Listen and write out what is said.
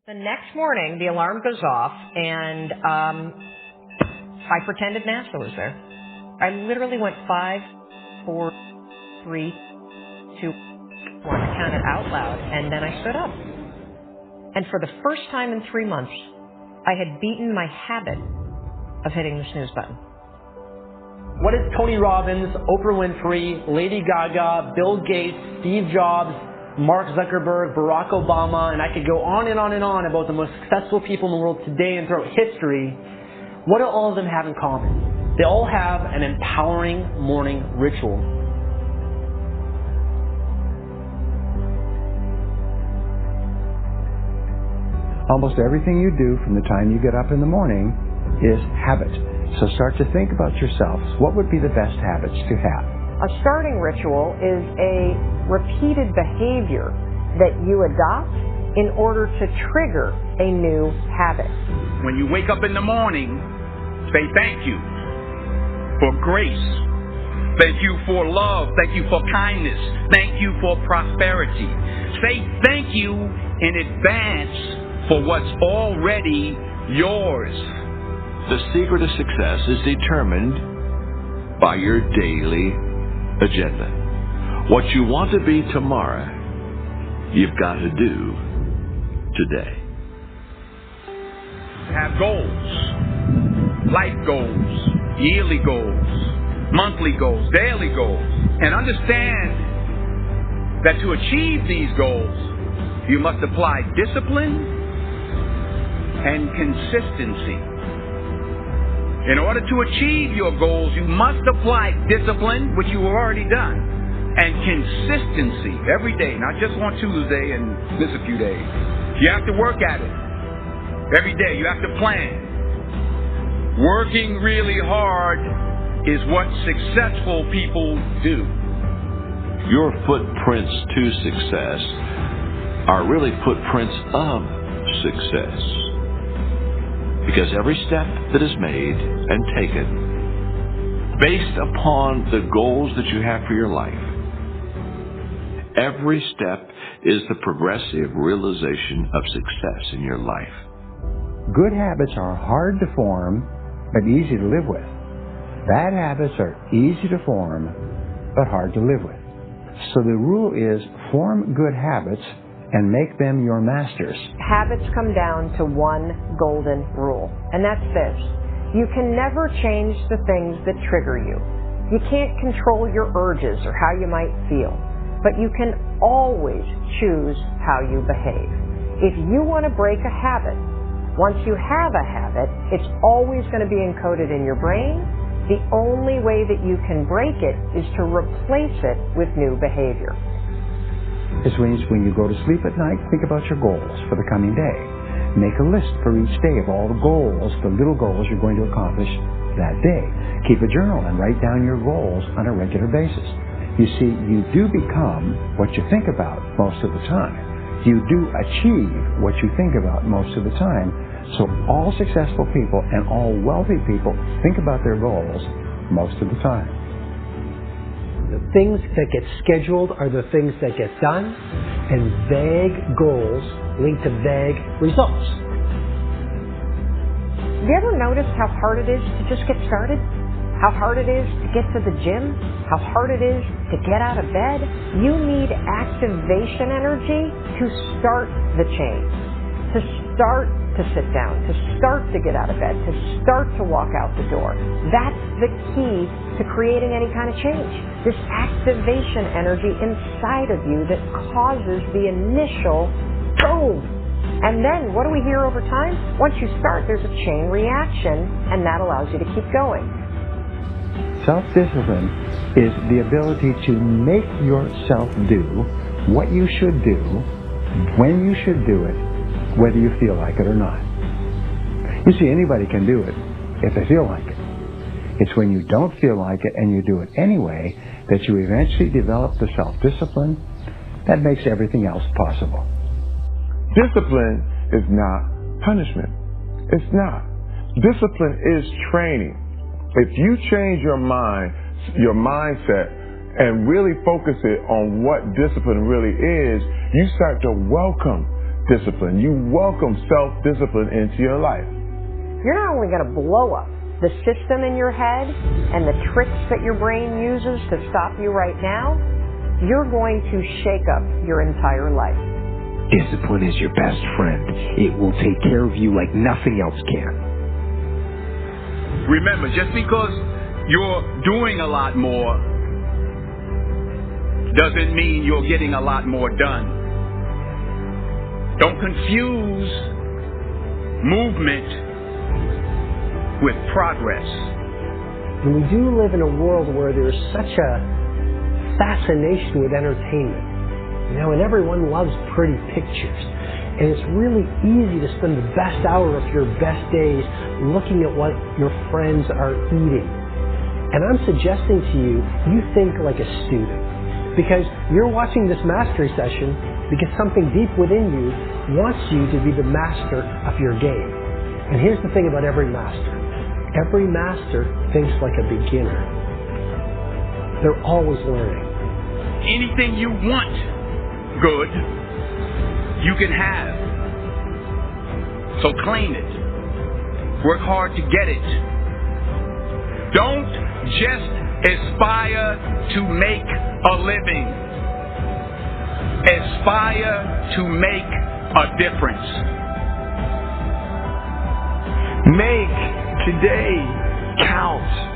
The next morning, the alarm goes off, and I pretended NASA was there. I literally went 5, 4, 3, 2, 1. I counted out loud, and then I stood up. And for the first time in 3 months, I had beaten my habit of hitting the snooze button. What is Tony Robbins, Oprah Winfrey, Lady Gaga, Bill Gates, Steve Jobs, Mark Zuckerberg, Barack Obama, and I could go on and on and on about the most successful people in the world today and throughout history. What do all of them have in common? They all have an empowering morning ritual. Almost everything you do from the time you get up in the morning is habit. So start to think about yourselves. What would be the best habits to have? A starting ritual is a repeated behavior that you adopt in order to trigger a new habit. When you wake up in the morning, say thank you for grace. Thank you for love. Thank you for kindness. Thank you for prosperity. Say thank you in advance for what's already yours. The secret of success is determined by your daily agenda. What you want to be tomorrow, you've got to do today. Have goals, life goals, yearly goals, monthly goals, daily goals, and understand that to achieve these goals, you must apply discipline and consistency. In order to achieve your goals, you must apply discipline, which you have already done, and consistency every day, not just on Tuesday and miss a few days. You have to work at it every day. You have to plan. Working really hard is what successful people do. Your footprints to success are really footprints of success. Because every step that is made and taken based upon the goals that you have for your life, every step is the progressive realization of success in your life. Good habits are hard to form, but easy to live with. Bad habits are easy to form, but hard to live with. So the rule is form good habits and make them your masters. Habits come down to one golden rule, and that's this. You can never change the things that trigger you. You can't control your urges or how you might feel, but you can always choose how you behave. If you want to break a habit, once you have a habit, it's always going to be encoded in your brain. The only way that you can break it is to replace it with new behavior. This means when you go to sleep at night, think about your goals for the coming day. Make a list for each day of all the goals, the little goals you're going to accomplish that day. Keep a journal and write down your goals on a regular basis. You see, you do become what you think about most of the time. You do achieve what you think about most of the time. So all successful people and all wealthy people think about their goals most of the time. The things that get scheduled are the things that get done, and vague goals lead to vague results. Have you ever noticed how hard it is to just get started? How hard it is to get to the gym? How hard it is to get out of bed? You need activation energy to start the change, to start to sit down, to start to get out of bed, to start to walk out the door. That's the key to creating any kind of change. This activation energy inside of you that causes the initial boom. And then what do we hear over time? Once you start, there's a chain reaction, and that allows you to keep going. Self-discipline is the ability to make yourself do what you should do, when you should do it, whether you feel like it or not. You see, anybody can do it if they feel like it. It's when you don't feel like it and you do it anyway that you eventually develop the self-discipline that makes everything else possible. Discipline is not punishment. It's not. Discipline is training. If you change your mind, your mindset, and really focus it on what discipline really is, you start to welcome self-discipline. You welcome self-discipline into your life. You're not only going to blow up the system in your head and the tricks that your brain uses to stop you right now, you're going to shake up your entire life. Discipline is your best friend. It will take care of you like nothing else can. Remember, just because you're doing a lot more doesn't mean you're getting a lot more done. Don't confuse movement with progress. And we do live in a world where there's such a fascination with entertainment. You know, and everyone loves pretty pictures. And it's really easy to spend the best hour of your best days looking at what your friends are eating. And I'm suggesting to you, you think like a student. Because you're watching this mastery session because something deep within you wants you to be the master of your game. And here's the thing about every master. Every master thinks like a beginner. They're always learning. Anything you want good, you can have. So claim it. Work hard to get it. Don't just aspire to make a living. Aspire to make a difference. Make today count.